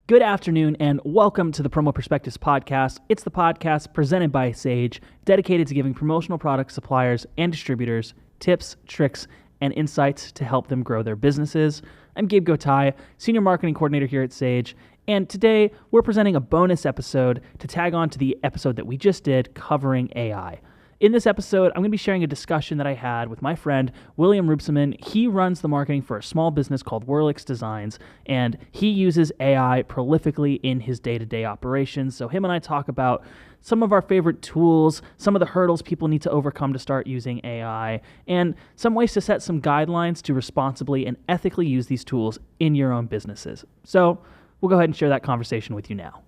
Good afternoon and welcome to the Promo Perspectives podcast. It's the podcast presented by Sage, dedicated to giving promotional product suppliers and distributors tips, tricks, and insights to help them grow their businesses. I'm Gabe Gotay, Senior Marketing Coordinator here at Sage, and today we're presenting a bonus episode to tag on to the episode that we just did covering AI. In this episode, I'm going to be sharing a discussion that I had with my friend, William Rubsamen. He runs the marketing for a small business called Whirlix Designs, and he uses AI prolifically in his day-to-day operations. So him and I talk about some of our favorite tools, some of the hurdles people need to overcome to start using AI, and some ways to set some guidelines to responsibly and ethically use these tools in your own businesses. So we'll go ahead and share that conversation with you now.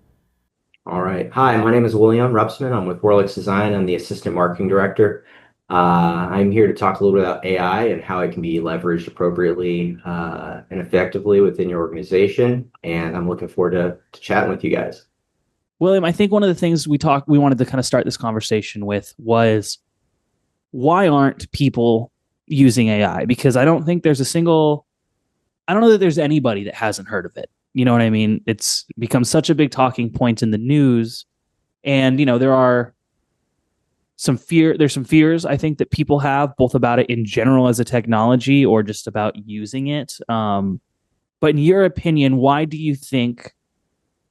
All right. Hi, my name is William Rubsamen. I'm with Whirlix Design. I'm the Assistant Marketing Director. I'm here to talk a little bit about AI and how it can be leveraged appropriately and effectively within your organization. And I'm looking forward to chatting with you guys. William, I think one of the things we wanted to kind of start this conversation with was, why aren't people using AI? Because I don't know that there's anybody that hasn't heard of it. You know what I mean? It's become such a big talking point in the news. And, there's some fears I think that people have both about it in general as a technology or just about using it. But in your opinion, why do you think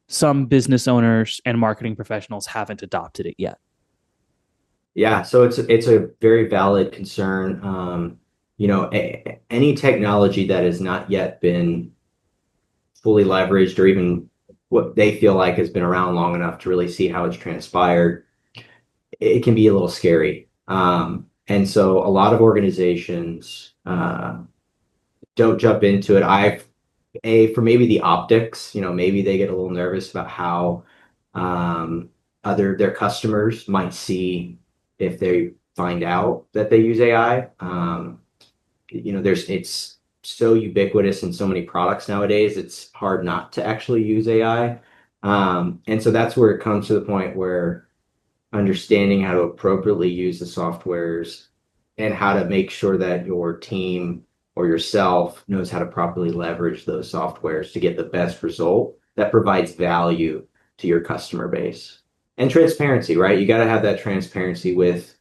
some business owners and marketing professionals haven't adopted it yet? Yeah, so it's a very valid concern. Any technology that has not yet been fully leveraged or even what they feel like has been around long enough to really see how it's transpired, it can be a little scary. And so a lot of organizations don't jump into it. For maybe the optics, maybe they get a little nervous about how their customers might see if they find out that they use AI. It's so ubiquitous in so many products nowadays, it's hard not to actually use AI. And so that's where it comes to the point where understanding how to appropriately use the softwares and how to make sure that your team or yourself knows how to properly leverage those softwares to get the best result that provides value to your customer base. And transparency, right? You got to have that transparency with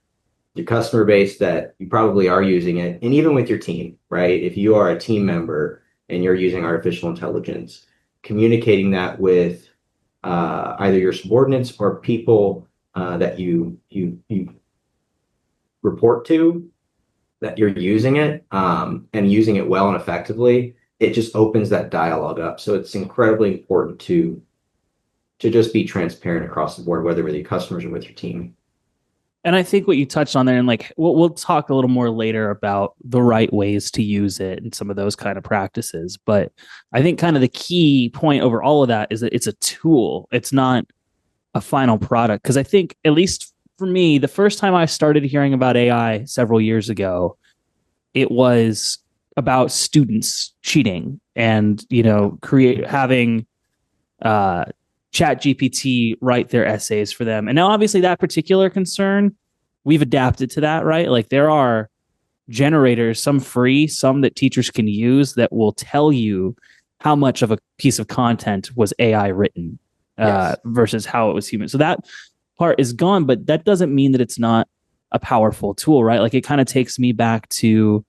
your customer base that you probably are using it, and even with your team, right? If you are a team member and you're using artificial intelligence, communicating that with either your subordinates or people that you report to, that you're using it and using it well and effectively, it just opens that dialogue up. So it's incredibly important to just be transparent across the board, whether with your customers or with your team. And I think what you touched on there, and we'll talk a little more later about the right ways to use it and some of those kind of practices. But I think kind of the key point over all of that is that it's a tool. It's not a final product. Because I think, at least for me, the first time I started hearing about AI several years ago, it was about students cheating and, having ChatGPT write their essays for them. And now obviously that particular concern, we've adapted to that, right? Like there are generators, some free, some that teachers can use that will tell you how much of a piece of content was AI written versus how it was human. So that part is gone, but that doesn't mean that it's not a powerful tool, right? Like it kind of takes me back to,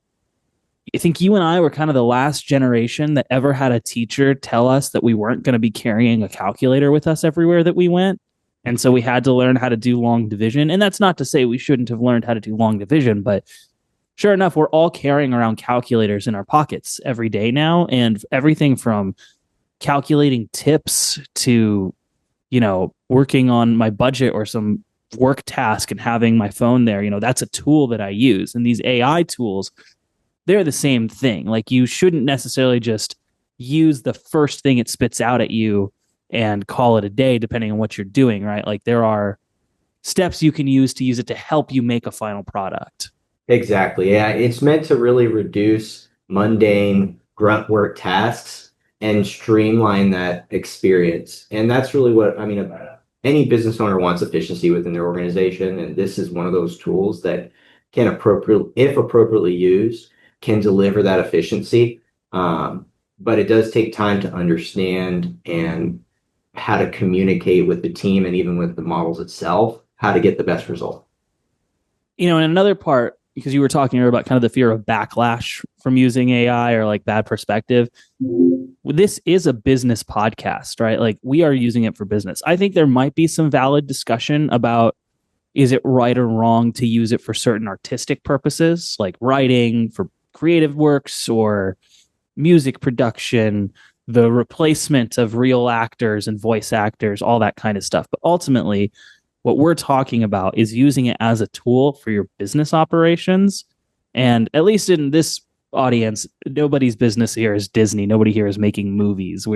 I think you and I were kind of the last generation that ever had a teacher tell us that we weren't going to be carrying a calculator with us everywhere that we went. And so we had to learn how to do long division. And that's not to say we shouldn't have learned how to do long division, but sure enough, we're all carrying around calculators in our pockets every day now. And everything from calculating tips to, working on my budget or some work task and having my phone there, that's a tool that I use. And these AI tools, they're the same thing. Like you shouldn't necessarily just use the first thing it spits out at you and call it a day, depending on what you're doing, right? Like there are steps you can use it to help you make a final product. Exactly. Yeah. It's meant to really reduce mundane grunt work tasks and streamline that experience. And that's really what, any business owner wants efficiency within their organization. And this is one of those tools that can if appropriately used, can deliver that efficiency. But it does take time to understand and how to communicate with the team and even with the models itself, how to get the best result. And another part, because you were talking earlier about kind of the fear of backlash from using AI or like bad perspective. This is a business podcast, right? Like we are using it for business. I think there might be some valid discussion about, is it right or wrong to use it for certain artistic purposes, like writing for creative works or music production, the replacement of real actors and voice actors, all that kind of stuff. But ultimately, what we're talking about is using it as a tool for your business operations. And at least in this audience, nobody's business here is Disney. Nobody here is making movies.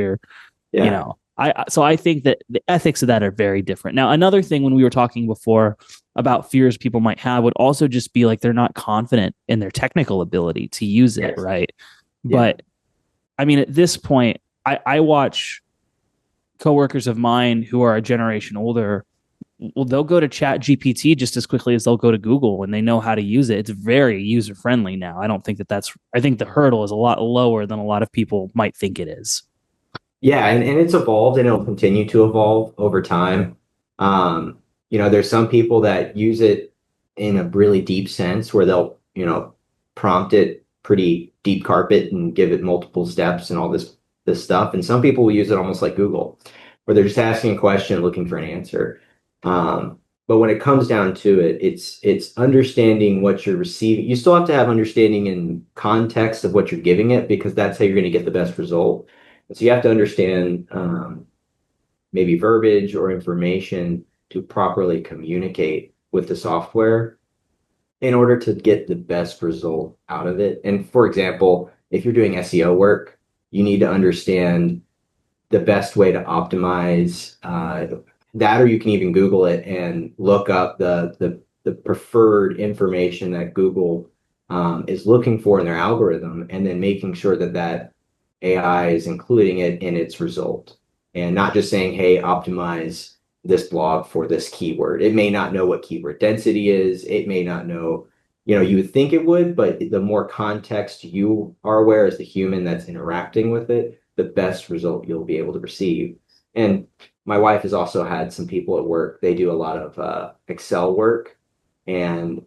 Yeah. I think that the ethics of that are very different. Now, another thing when we were talking before about fears people might have would also just be like they're not confident in their technical ability to use it, Yes. right? Yeah. But I mean, at this point, I watch coworkers of mine who are a generation older. Well, they'll go to Chat GPT just as quickly as they'll go to Google when they know how to use it. It's very user friendly now. I don't think I think the hurdle is a lot lower than a lot of people might think it is. Yeah, and it's evolved and it'll continue to evolve over time. There's some people that use it in a really deep sense where they'll, prompt it pretty deep carpet and give it multiple steps and all this stuff. And some people will use it almost like Google, where they're just asking a question, looking for an answer. But when it comes down to it, it's understanding what you're receiving. You still have to have understanding and context of what you're giving it because that's how you're going to get the best result. And so you have to understand maybe verbiage or information to properly communicate with the software in order to get the best result out of it. And for example, if you're doing SEO work, you need to understand the best way to optimize that, or you can even Google it and look up the preferred information that Google is looking for in their algorithm, and then making sure that AI is including it in its result and not just saying, hey, optimize this blog for this keyword. It may not know what keyword density is. It may not know, you would think it would, but the more context you are aware as the human that's interacting with it, the best result you'll be able to receive. And my wife has also had some people at work. They do a lot of Excel work, and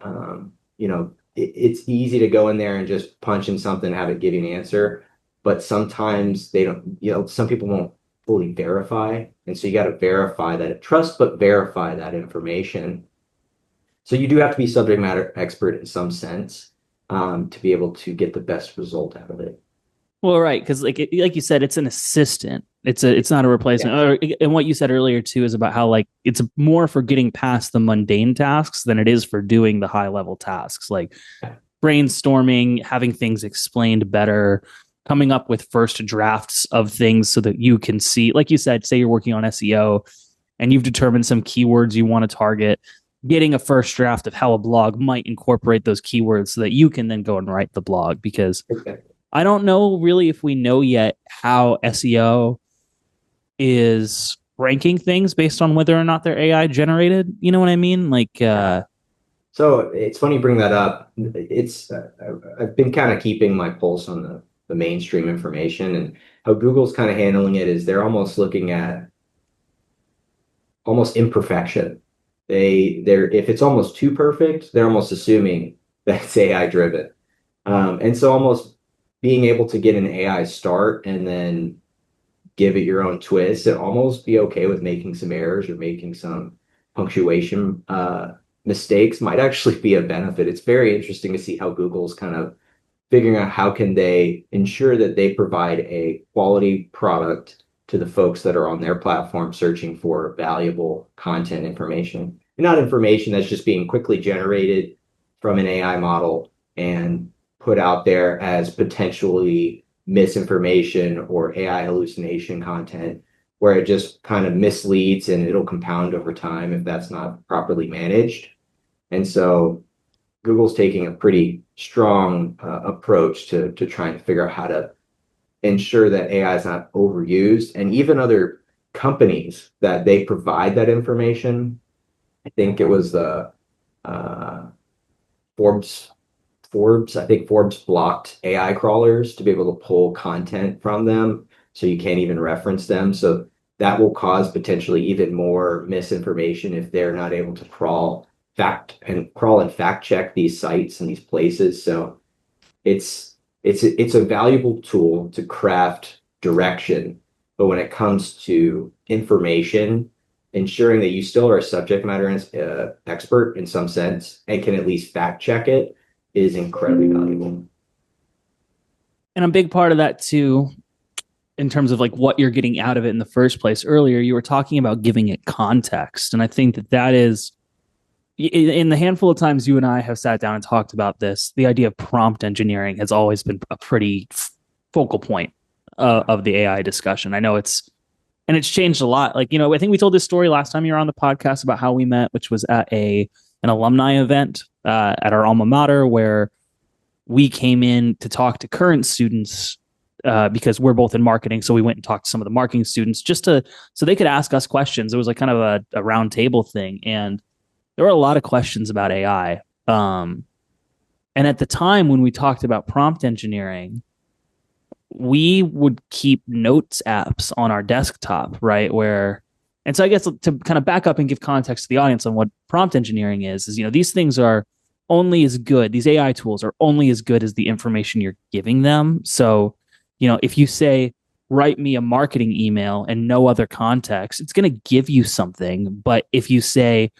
it's easy to go in there and just punch in something, have it give you an answer. But sometimes they don't. Some people won't fully verify, and so you got to verify that trust, but verify that information. So you do have to be subject matter expert in some sense to be able to get the best result out of it. Well, right, because like you said, it's an assistant. It's not a replacement. Yeah. And what you said earlier too is about how like it's more for getting past the mundane tasks than it is for doing the high level tasks, like brainstorming, having things explained better, coming up with first drafts of things so that you can see. Like you said, say you're working on SEO and you've determined some keywords you want to target. Getting a first draft of how a blog might incorporate those keywords so that you can then go and write the blog, because I don't know really if we know yet how SEO is ranking things based on whether or not they're AI generated. You know what I mean? Like, so it's funny you bring that up. I've been kind of keeping my pulse on the mainstream information, and how Google's kind of handling it is they're almost looking at almost imperfection. They're if it's almost too perfect, they're almost assuming that it's AI driven. And so almost being able to get an AI start and then give it your own twist and almost be okay with making some errors or making some punctuation mistakes might actually be a benefit. It's very interesting to see how Google's kind of figuring out how can they ensure that they provide a quality product to the folks that are on their platform searching for valuable content information, and not information that's just being quickly generated from an AI model and put out there as potentially misinformation or AI hallucination content, where it just kind of misleads and it'll compound over time if that's not properly managed. And so Google's taking a pretty strong approach to trying to figure out how to ensure that AI is not overused. And even other companies that they provide that information, I think it was the Forbes, I think Forbes blocked AI crawlers to be able to pull content from them, so you can't even reference them. So that will cause potentially even more misinformation if they're not able to crawl and fact check these sites and these places. So it's a valuable tool to craft direction, but when it comes to information, ensuring that you still are a subject matter expert in some sense and can at least fact check it is incredibly valuable. And a big part of that too, in terms of like what you're getting out of it in the first place. Earlier, you were talking about giving it context. And I think that is, in the handful of times you and I have sat down and talked about this, the idea of prompt engineering has always been a pretty focal point of the AI discussion. I know it's changed a lot. Like, I think we told this story last time you were on the podcast about how we met, which was at an alumni event at our alma mater, where we came in to talk to current students because we're both in marketing. So we went and talked to some of the marketing students so they could ask us questions. It was like kind of a round table thing. And there were a lot of questions about AI. And at the time when we talked about prompt engineering, we would keep notes apps on our desktop, right? And so I guess to kind of back up and give context to the audience on what prompt engineering is, these things are only as good. These AI tools are only as good as the information you're giving them. So, if you say, write me a marketing email and no other context, it's going to give you something. But if you say,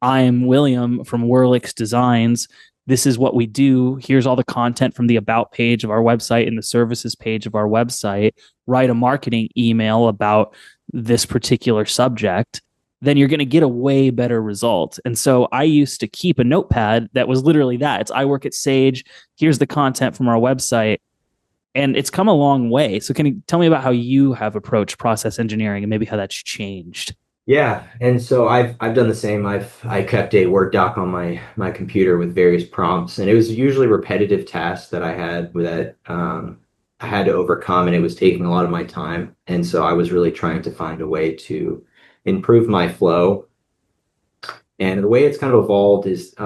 I am William from Whirlix Designs, this is what we do. Here's all the content from the about page of our website and the services page of our website. Write a marketing email about this particular subject, then you're going to get a way better result. And so I used to keep a notepad that was literally that. It's I work at Sage. Here's the content from our website. And it's come a long way. So can you tell me about how you have approached process engineering and maybe how that's changed? Yeah, and so I've done the same. I kept a Word doc on my computer with various prompts, and it was usually repetitive tasks that I had to overcome, and it was taking a lot of my time. And so I was really trying to find a way to improve my flow. And the way it's kind of evolved is,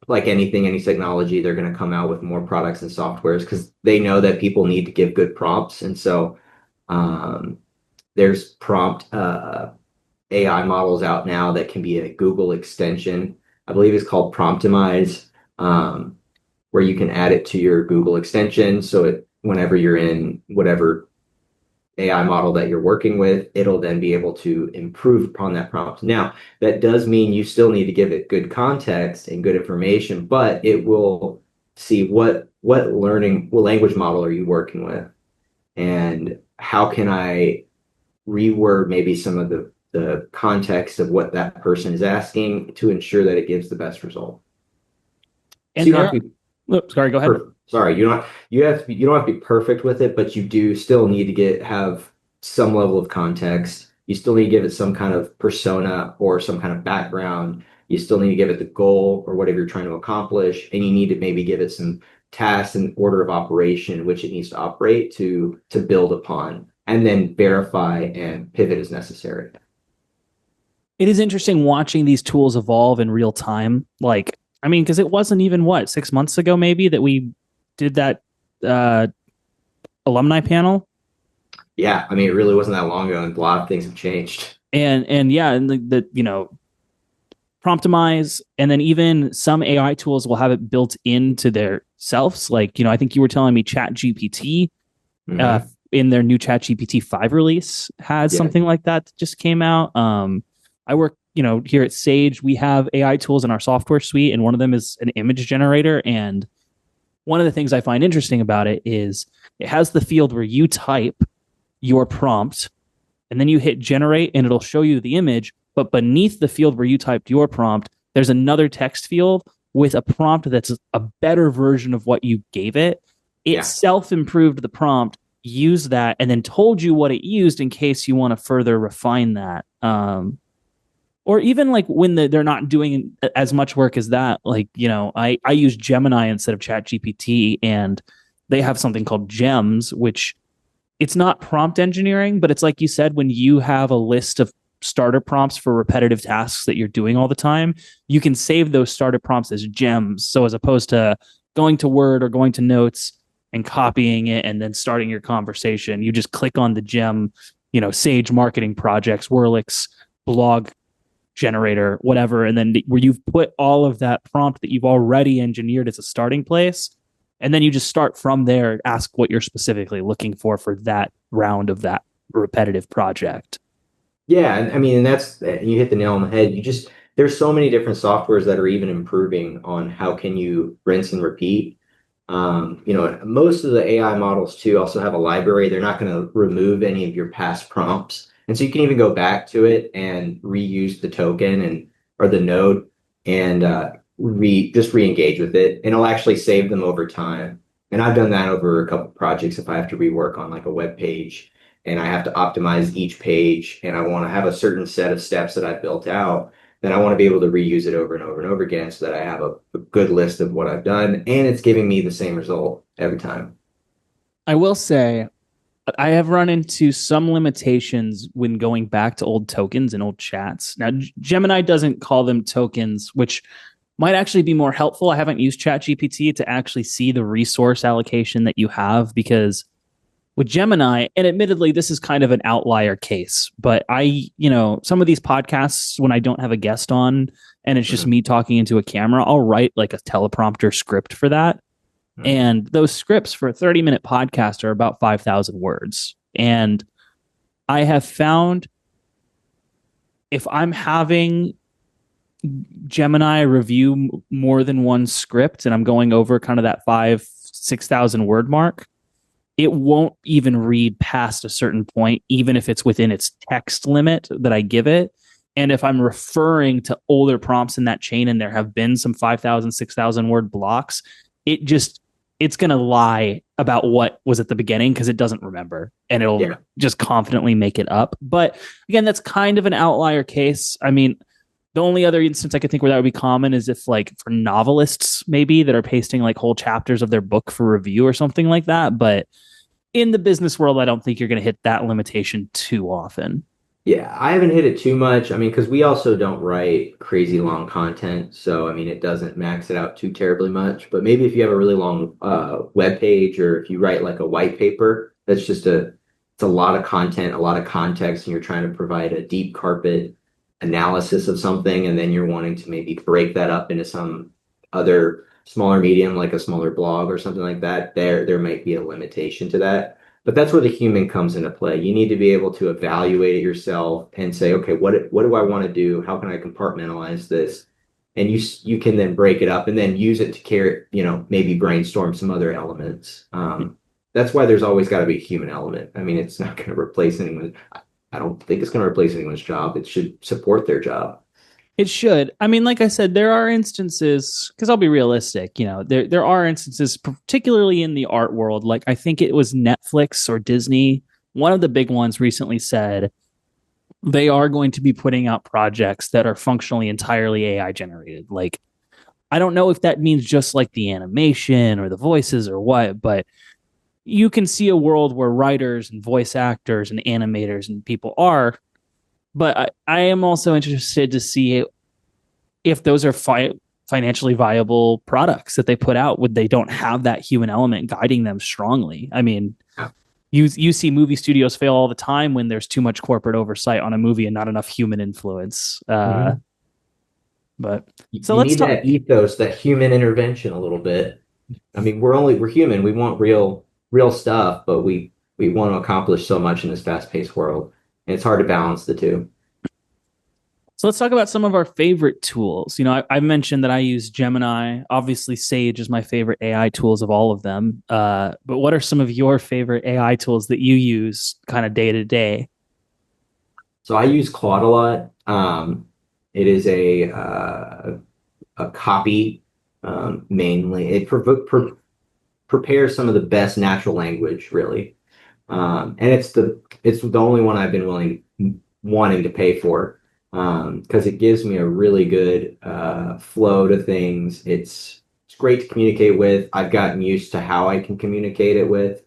like anything, any technology, they're going to come out with more products and softwares because they know that people need to give good prompts, and so. There's prompt AI models out now that can be a Google extension. I believe it's called Promptimize, where you can add it to your Google extension. So whenever you're in whatever AI model that you're working with, it'll then be able to improve upon that prompt. Now, that does mean you still need to give it good context and good information, but it will see what language model are you working with, and how can I reword maybe some of the context of what that person is asking to ensure that it gives the best result. And sorry, go ahead. Sorry, you don't have to be perfect with it, but you do still need to have some level of context. You still need to give it some kind of persona or some kind of background. You still need to give it the goal or whatever you're trying to accomplish, and you need to maybe give it some tasks and order of operation which it needs to operate to build upon, and then verify and pivot as necessary. It is interesting watching these tools evolve in real time. Like, I mean, because it wasn't even 6 months ago, maybe, that we did that alumni panel. Yeah, I mean, it really wasn't that long ago, and a lot of things have changed. And yeah, and the Promptimize, and then even some AI tools will have it built into their selves. Like, I think you were telling me Chat GPT. Mm-hmm. In their new ChatGPT 5 release has something like that just came out. I work, here at Sage, we have AI tools in our software suite, and one of them is an image generator. And one of the things I find interesting about it is it has the field where you type your prompt and then you hit generate and it'll show you the image. But beneath the field where you typed your prompt, there's another text field with a prompt that's a better version of what you gave it. It self-improved the prompt, used that, and then told you what it used in case you want to further refine that. Or even like when they're not doing as much work as that, like, I use Gemini instead of ChatGPT, and they have something called Gems, which it's not prompt engineering, but it's like you said, when you have a list of starter prompts for repetitive tasks that you're doing all the time, you can save those starter prompts as gems. So as opposed to going to Word or going to Notes and copying it and then starting your conversation, you just click on the gem, Sage marketing projects, Whirlix blog generator, whatever, and then where you've put all of that prompt that you've already engineered as a starting place, and then you just start from there, ask what you're specifically looking for that round of that repetitive project. Yeah, I mean, and that's you hit the nail on the head. There's so many different softwares that are even improving on how can you rinse and repeat. Most of the AI models too also have a library. They're not going to remove any of your past prompts. And so you can even go back to it and reuse the token and or the node and just re-engage with it. And it'll actually save them over time. And I've done that over a couple projects if I have to rework on like a web page and I have to optimize each page and I want to have a certain set of steps that I've built out, then I want to be able to reuse it over and over and over again so that I have a good list of what I've done and it's giving me the same result every time. I will say I have run into some limitations when going back to old tokens and old chats. Now, Gemini doesn't call them tokens, which might actually be more helpful. I haven't used ChatGPT to actually see the resource allocation that you have because with Gemini, and admittedly, this is kind of an outlier case, but some of these podcasts, when I don't have a guest on and it's just me talking into a camera, I'll write like a teleprompter script for that. And those scripts for a 30-minute podcast are about 5,000 words. And I have found if I'm having Gemini review more than one script and I'm going over kind of that 6,000 word mark, it won't even read past a certain point, even if it's within its text limit that I give it. And if I'm referring to older prompts in that chain and there have been some 5,000, 6,000 word blocks, it's going to lie about what was at the beginning because it doesn't remember and it'll just confidently make it up. But again, that's kind of an outlier case. I mean, the only other instance I could think where that would be common is if like for novelists maybe that are pasting like whole chapters of their book for review or something like that. But in the business world, I don't think you're going to hit that limitation too often. Yeah, I haven't hit it too much. I mean, because we also don't write crazy long content. So, I mean, it doesn't max it out too terribly much. But maybe if you have a really long web page or if you write like a white paper, it's a lot of content, a lot of context, and you're trying to provide a deep carpet analysis of something. And then you're wanting to maybe break that up into some other smaller medium, like a smaller blog or something like that. There might be a limitation to that. But that's where the human comes into play. You need to be able to evaluate it yourself and say, okay, what do I want to do? How can I compartmentalize this? And you can then break it up and then use it to carry, maybe brainstorm some other elements. That's why there's always got to be a human element. I mean, it's not going to replace anyone. I don't think it's going to replace anyone's job. It should support their job. It should. I mean, like I said, there are instances, because I'll be realistic, there are instances, particularly in the art world. Like I think it was Netflix or Disney. One of the big ones recently said they are going to be putting out projects that are functionally entirely AI generated. Like, I don't know if that means just like the animation or the voices or what, but you can see a world where writers and voice actors and animators and people are. But I am also interested to see if those are financially viable products that they put out when they don't have that human element guiding them strongly. I mean, you see movie studios fail all the time when there's too much corporate oversight on a movie and not enough human influence. But so let's talk that ethos, that human intervention a little bit. I mean, we're human. We want real stuff, but we want to accomplish so much in this fast-paced world. And it's hard to balance the two. So let's talk about some of our favorite tools. I mentioned that I use Gemini. Obviously, Sage is my favorite AI tools of all of them. But what are some of your favorite AI tools that you use kind of day to day? So I use Claude a lot. It is a copy mainly. It prepares some of the best natural language, really. And it's the only one I've been wanting to pay for because it gives me a really good flow to things. It's great to communicate with. I've gotten used to how I can communicate with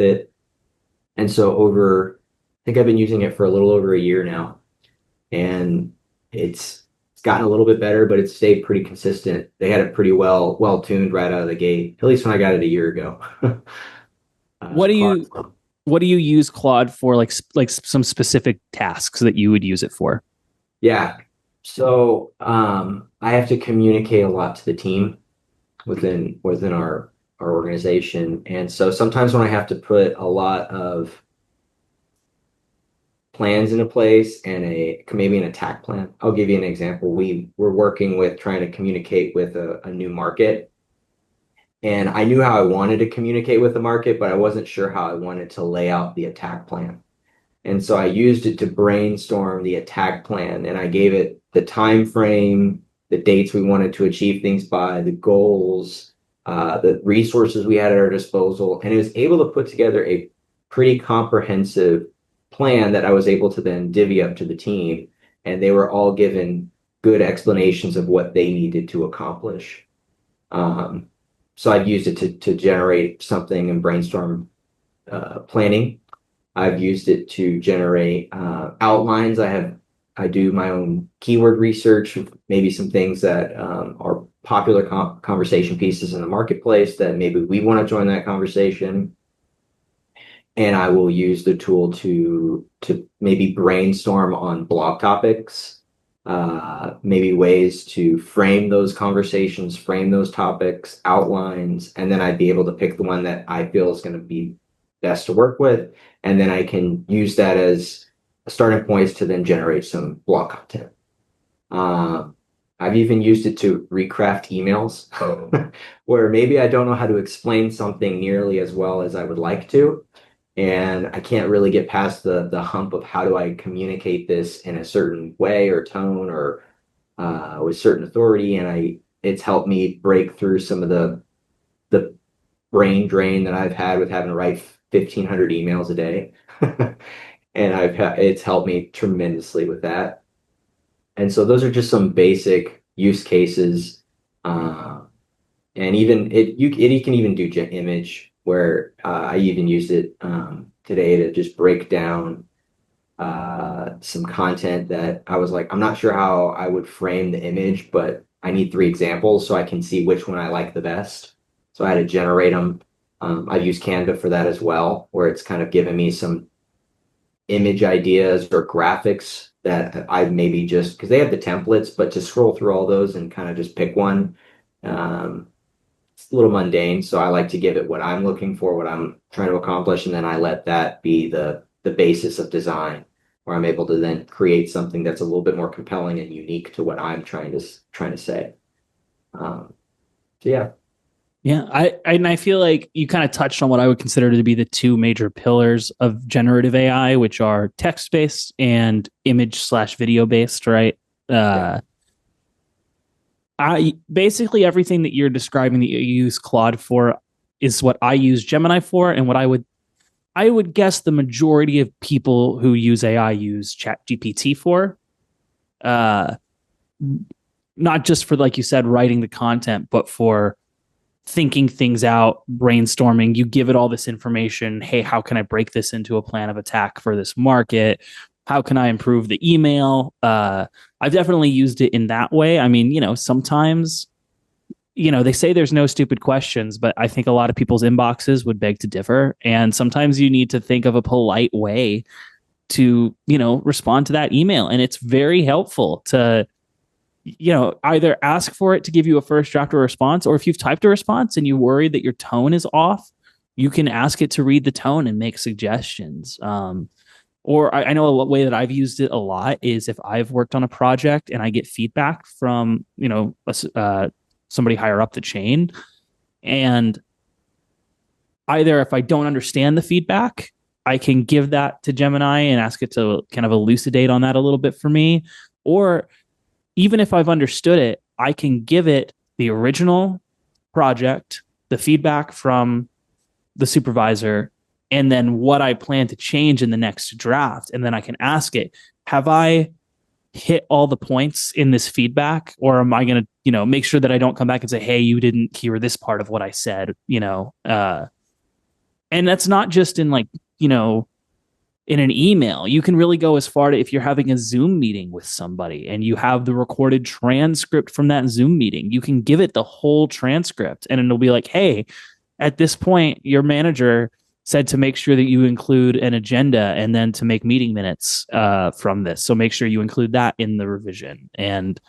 it. And so I think I've been using it for a little over a year now, and it's gotten a little bit better, but it's stayed pretty consistent. They had it pretty well tuned right out of the gate, at least when I got it a year ago. What do you what do you use Claude for? Like some specific tasks that you would use it for? Yeah. So I have to communicate a lot to the team within our organization. And so sometimes when I have to put a lot of plans into place and maybe an attack plan. I'll give you an example. We're working with trying to communicate with a new market. And I knew how I wanted to communicate with the market, but I wasn't sure how I wanted to lay out the attack plan. And so I used it to brainstorm the attack plan, and I gave it the time frame, the dates we wanted to achieve things by, the goals, the resources we had at our disposal, and it was able to put together a pretty comprehensive plan that I was able to then divvy up to the team, and they were all given good explanations of what they needed to accomplish. So I've used it to generate something and brainstorm planning. I've used it to generate outlines. I do my own keyword research, maybe some things that are popular conversation pieces in the marketplace that maybe we want to join that conversation. And I will use the tool to maybe brainstorm on blog topics, maybe ways to frame those conversations, frame those topics, outlines, and then I'd be able to pick the one that I feel is going to be best to work with. And then I can use that as a starting point to then generate some blog content. I've even used it to recraft emails where maybe I don't know how to explain something nearly as well as I would like to. And I can't really get past the hump of how do I communicate this in a certain way or tone or with certain authority. And it's helped me break through some of the brain drain that I've had with having to write 1,500 emails a day. And it's helped me tremendously with that. And so those are just some basic use cases. And even it can even do image where I even used it today to just break down some content that I was like, I'm not sure how I would frame the image, but I need 3 examples so I can see which one I like the best. So I had to generate them. I've used Canva for that as well, where it's kind of given me some image ideas or graphics that I maybe just, because they have the templates, but to scroll through all those and kind of just pick one, it's a little mundane. So I like to give it what I'm looking for, what I'm trying to accomplish, and then I let that be the basis of design, where I'm able to then create something that's a little bit more compelling and unique to what I'm trying to say. So yeah. Yeah, I feel like you kind of touched on what I would consider to be the 2 major pillars of generative AI, which are text-based and image/video based, right? Yeah. I basically everything that you're describing that you use Claude for is what I use Gemini for, and what I would guess the majority of people who use AI use ChatGPT for. Not just for, like you said, writing the content, but for thinking things out, brainstorming. You give it all this information. Hey, how can I break this into a plan of attack for this market? How can I improve the email? I've definitely used it in that way. I mean, sometimes, they say there's no stupid questions, but I think a lot of people's inboxes would beg to differ. And sometimes you need to think of a polite way to, respond to that email. And it's very helpful to, either ask for it to give you a first draft or response, or if you've typed a response and you worry that your tone is off, you can ask it to read the tone and make suggestions. Or I know a way that I've used it a lot is if I've worked on a project and I get feedback from, somebody higher up the chain, and either if I don't understand the feedback, I can give that to Gemini and ask it to kind of elucidate on that a little bit for me. Or even if I've understood it, I can give it the original project, the feedback from the supervisor, and then what I plan to change in the next draft. And then I can ask it, have I hit all the points in this feedback? Or am I going to, make sure that I don't come back and say, hey, you didn't hear this part of what I said, and that's not just in in an email. You can really go as far to if you're having a Zoom meeting with somebody and you have the recorded transcript from that Zoom meeting, you can give it the whole transcript and it'll be like, hey, at this point, your manager said to make sure that you include an agenda and then to make meeting minutes from this. So make sure you include that in the revision. And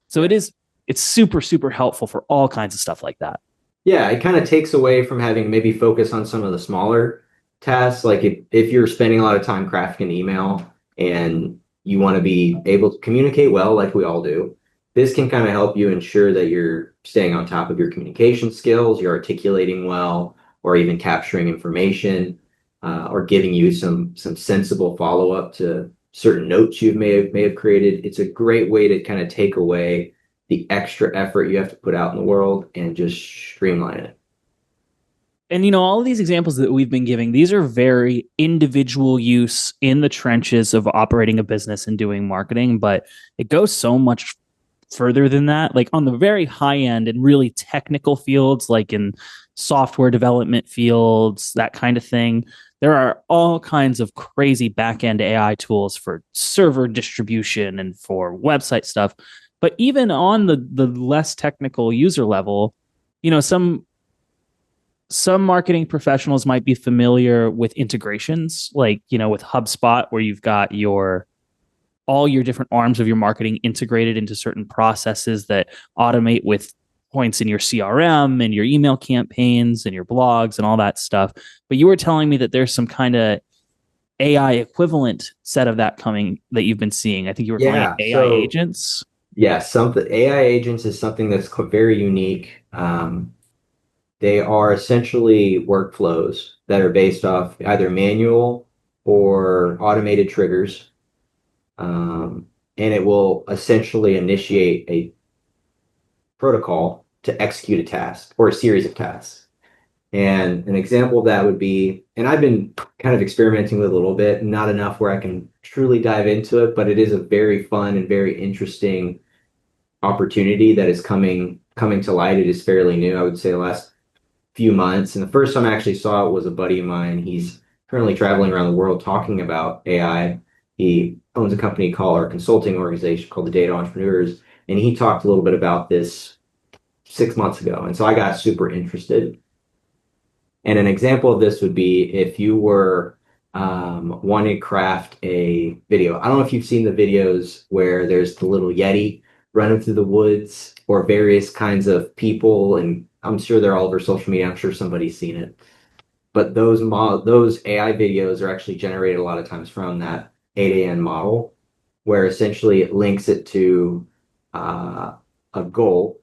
so it's super, super helpful for all kinds of stuff like that. Yeah, it kind of takes away from having maybe focus on some of the smaller tasks. Like if you're spending a lot of time crafting an email and you want to be able to communicate well, like we all do, this can kind of help you ensure that you're staying on top of your communication skills, you're articulating well, or even capturing information, or giving you some sensible follow-up to certain notes you may have created. It's a great way to kind of take away the extra effort you have to put out in the world and just streamline it. And all of these examples that we've been giving, these are very individual use in the trenches of operating a business and doing marketing, but it goes so much further than that. Like on the very high end and really technical fields, like in software development fields, that kind of thing, there are all kinds of crazy back-end AI tools for server distribution and for website stuff. But even on the less technical user level, some marketing professionals might be familiar with integrations, like, with HubSpot, where you've got all your different arms of your marketing integrated into certain processes that automate with points in your CRM and your email campaigns and your blogs and all that stuff. But you were telling me that there's some kind of AI equivalent set of that coming that you've been seeing. I think you were calling it AI agents. Yeah, something AI agents is something that's very unique. They are essentially workflows that are based off either manual or automated triggers. And it will essentially initiate a protocol to execute a task or a series of tasks. And an example of that would be, and I've been kind of experimenting with a little bit, not enough where I can truly dive into it, but it is a very fun and very interesting opportunity that is coming to light. It is fairly new, I would say, the last few months. And the first time I actually saw it was a buddy of mine. He's currently traveling around the world talking about AI. He owns a company called, or a consulting organization called the Data Entrepreneurs, and he talked a little bit about this 6 months ago. And so I got super interested. And an example of this would be if you were wanting to craft a video. I don't know if you've seen the videos where there's the little Yeti running through the woods, or various kinds of people, and I'm sure they're all over social media. I'm sure somebody's seen it. But those AI videos are actually generated a lot of times from that 8am model, where essentially it links it to a goal,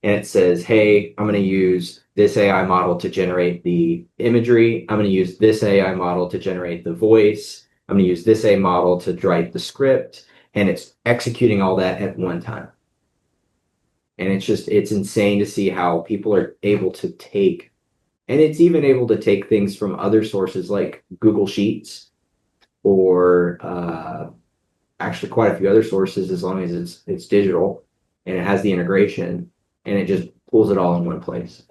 and it says, hey, I'm going to use this AI model to generate the imagery. I'm going to use this AI model to generate the voice. I'm going to use this AI model to write the script. And it's executing all that at one time. And it's insane to see how people are able to take, and it's even able to take things from other sources like Google Sheets, or actually quite a few other sources, as long as it's digital and it has the integration, and it just pulls it all in one place.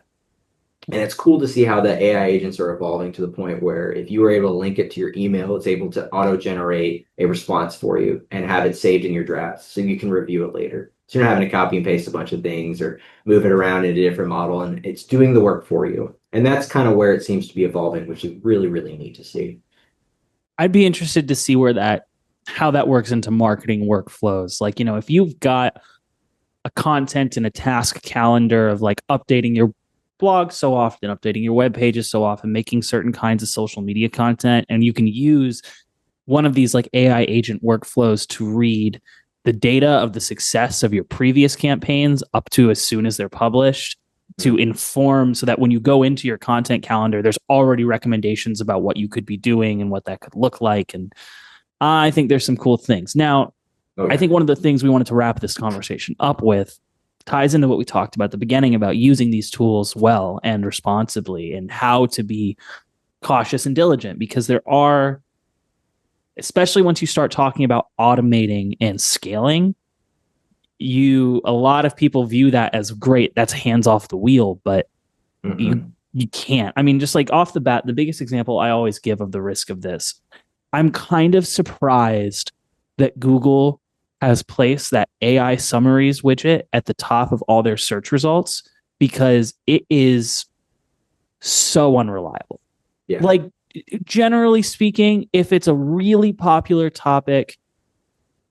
And it's cool to see how the AI agents are evolving to the point where if you were able to link it to your email, it's able to auto-generate a response for you and have it saved in your drafts so you can review it later. So you're not having to copy and paste a bunch of things or move it around in a different model, and it's doing the work for you. And that's kind of where it seems to be evolving, which is really, really neat to see. I'd be interested to see how that works into marketing workflows. Like, if you've got a content and a task calendar of like updating your blog so often, updating your web pages so often, making certain kinds of social media content, and you can use one of these like AI agent workflows to read the data of the success of your previous campaigns up to as soon as they're published, to inform, so that when you go into your content calendar, there's already recommendations about what you could be doing and what that could look like. And I think there's some cool things. Now, I think one of the things we wanted to wrap this conversation up with ties into what we talked about at the beginning about using these tools well and responsibly, and how to be cautious and diligent, because there are, especially once you start talking about automating and scaling, a lot of people view that as great. That's hands off the wheel, but you can't. I mean, just like off the bat, the biggest example I always give of the risk of this, I'm kind of surprised that Google has placed that AI summaries widget at the top of all their search results, because it is so unreliable. Yeah. Like, generally speaking, if it's a really popular topic,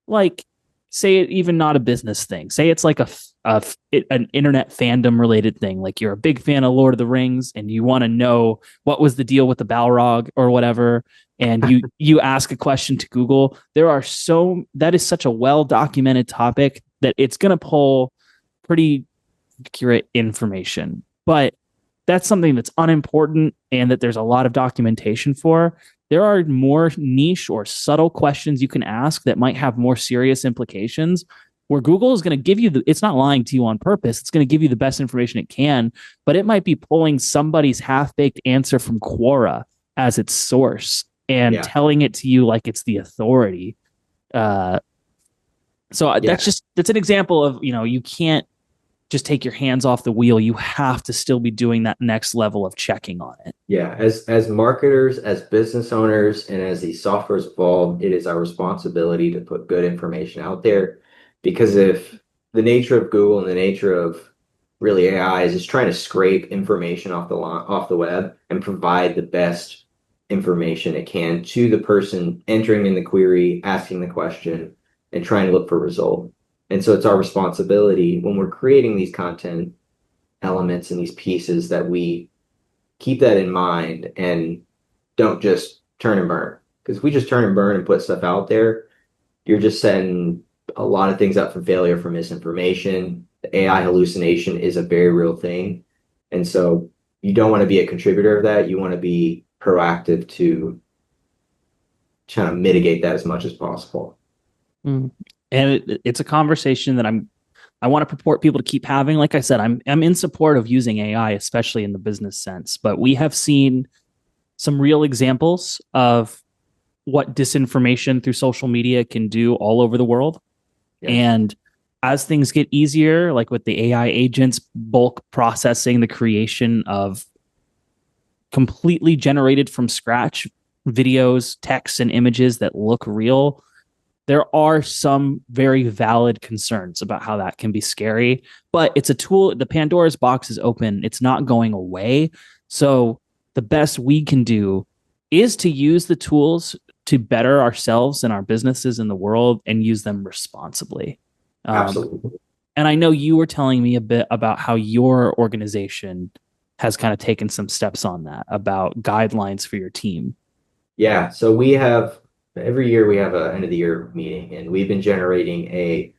like say it even not a business thing, say it's like an internet fandom related thing, like you're a big fan of Lord of the Rings and you want to know what was the deal with the Balrog or whatever, and you ask a question to Google, that is such a well documented topic that it's going to pull pretty accurate information. But that's something that's unimportant and that there's a lot of documentation for. There are more niche or subtle questions you can ask that might have more serious implications, where Google is going to give you it's not lying to you on purpose. It's going to give you the best information it can, but it might be pulling somebody's half-baked answer from Quora as its source and telling it to you like it's the authority. That's an example of, you can't just take your hands off the wheel. You have to still be doing that next level of checking on it. Yeah, as marketers, as business owners, and as these softwares evolve, it is our responsibility to put good information out there. Because if the nature of Google and the nature of really AI is just trying to scrape information off the web and provide the best information it can to the person entering in the query, asking the question, and trying to look for a result. And so it's our responsibility when we're creating these content elements and these pieces that we keep that in mind and don't just turn and burn. Because if we just turn and burn and put stuff out there, you're just setting a lot of things up for failure, for misinformation. The AI hallucination is a very real thing. And so you don't want to be a contributor of that. You want to be proactive to try to mitigate that as much as possible. Mm. And it's a conversation that I want to purport people to keep having. Like I said, I'm in support of using AI, especially in the business sense. But we have seen some real examples of what disinformation through social media can do all over the world. Yeah. And as things get easier, like with the AI agents bulk processing the creation of completely generated from scratch videos, texts, and images that look real, there are some very valid concerns about how that can be scary, but it's a tool. The Pandora's box is open. It's not going away. So the best we can do is to use the tools to better ourselves and our businesses in the world and use them responsibly. Absolutely. And I know you were telling me a bit about how your organization has kind of taken some steps on that, about guidelines for your team. Yeah. So every year we have an end of the year meeting, and we've been generating a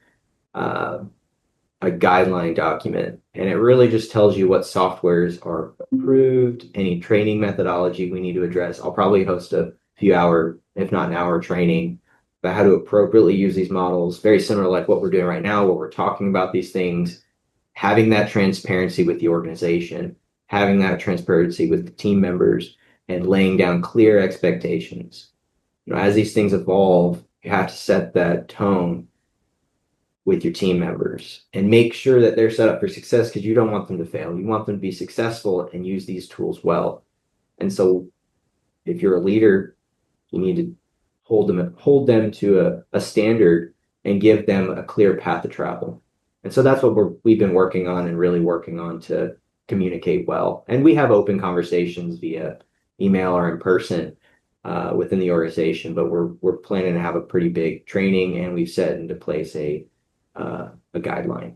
guideline document, and it really just tells you what softwares are approved, any training methodology we need to address. I'll probably host a few hour, if not an hour, training about how to appropriately use these models. Very similar, like what we're doing right now, where we're talking about these things, having that transparency with the organization, having that transparency with the team members, and laying down clear expectations. As these things evolve, you have to set that tone with your team members and make sure that they're set up for success, because you don't want them to fail. You want them to be successful and use these tools well. And so if you're a leader, you need to hold them to a standard and give them a clear path to travel. And so that's what we've been working on and really working on to communicate well. And we have open conversations via email or in person within the organization, but we're planning to have a pretty big training, and we've set into place a guideline.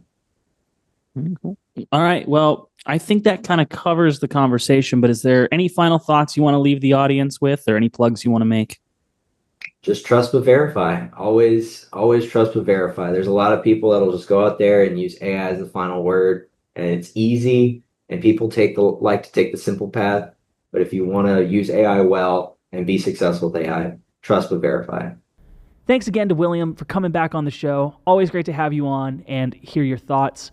Cool. All right. Well, I think that kind of covers the conversation, but is there any final thoughts you want to leave the audience with, or any plugs you want to make? Just trust but verify. Always trust but verify. There's a lot of people that'll just go out there and use AI as the final word, and it's easy, and people like to take the simple path. But if you want to use AI well and be successful with AI, trust but verify. Thanks again to William for coming back on the show. Always great to have you on and hear your thoughts.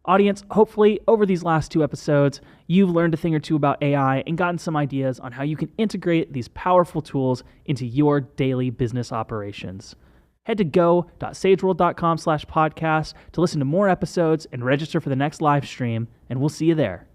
Audience, hopefully over these last 2 episodes, you've learned a thing or two about AI and gotten some ideas on how you can integrate these powerful tools into your daily business operations. Head to go.sageworld.com/podcast to listen to more episodes and register for the next live stream, and we'll see you there.